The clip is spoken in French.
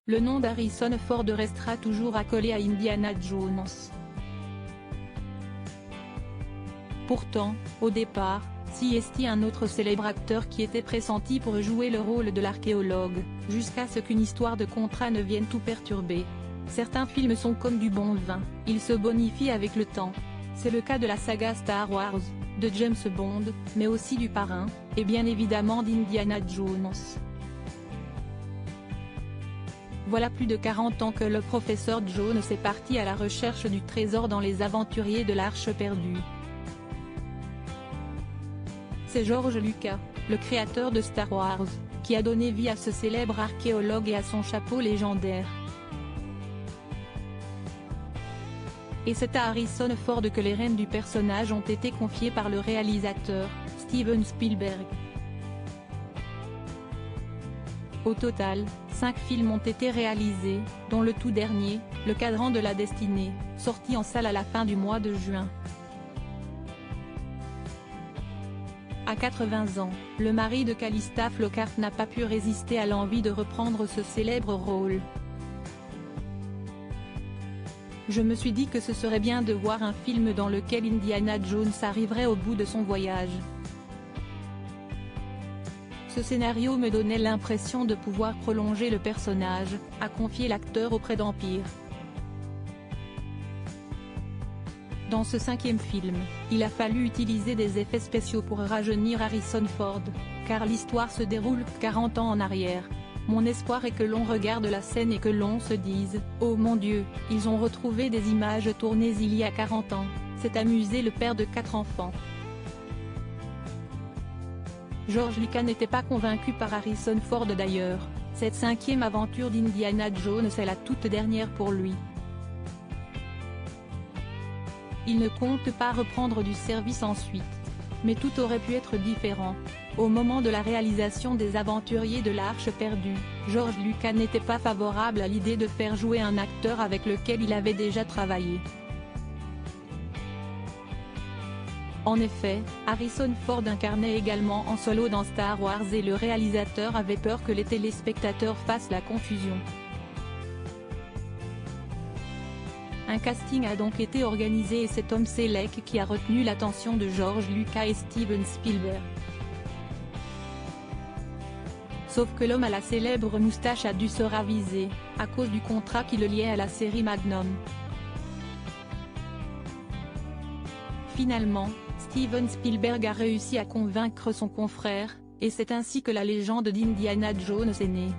le nom d'Harrison Ford restera toujours accolé à Indiana Jones. Pourtant, au départ, c'y un autre célèbre acteur qui était pressenti pour jouer le rôle de l'archéologue, jusqu'à ce qu'une histoire de contrat ne vienne tout perturber. Certains films sont comme du bon vin, ils se bonifient avec le temps. C'est le cas de la saga Star Wars, de James Bond, mais aussi du Parrain, et bien évidemment d'Indiana Jones. Voilà plus de 40 ans que le professeur Jones est parti à la recherche du trésor dans les aventuriers de l'Arche perdue. C'est George Lucas, le créateur de Star Wars, qui a donné vie à ce célèbre archéologue et à son chapeau légendaire. Et c'est à Harrison Ford que les rênes du personnage ont été confiées par le réalisateur, Steven Spielberg. Au total, 5 films ont été réalisés, dont le tout dernier, Le Cadran de la Destinée, sorti en salle à la fin du mois de juin. À 80 ans, le mari de Calista Flockhart n'a pas pu résister à l'envie de reprendre ce célèbre rôle. Je me suis dit que ce serait bien de voir un film dans lequel Indiana Jones arriverait au bout de son voyage. Ce scénario me donnait l'impression de pouvoir prolonger le personnage, a confié l'acteur auprès d'Empire. Dans ce 5e film, il a fallu utiliser des effets spéciaux pour rajeunir Harrison Ford, car l'histoire se déroule 40 ans en arrière. Mon espoir est que l'on regarde la scène et que l'on se dise « Oh mon Dieu, ils ont retrouvé des images tournées il y a 40 ans », s'est amusé le père de 4 enfants. George Lucas n'était pas convaincu par Harrison Ford d'ailleurs, cette 5e aventure d'Indiana Jones est la toute dernière pour lui. Il ne compte pas reprendre du service ensuite. Mais tout aurait pu être différent. Au moment de la réalisation des Aventuriers de l'Arche perdue, George Lucas n'était pas favorable à l'idée de faire jouer un acteur avec lequel il avait déjà travaillé. En effet, Harrison Ford incarnait également Han Solo dans Star Wars et le réalisateur avait peur que les téléspectateurs fassent la confusion. Un casting a donc été organisé et c'est Tom Selleck qui a retenu l'attention de George Lucas et Steven Spielberg. Sauf que l'homme à la célèbre moustache a dû se raviser, à cause du contrat qui le liait à la série Magnum. Finalement, Steven Spielberg a réussi à convaincre son confrère, et c'est ainsi que la légende d'Indiana Jones est née.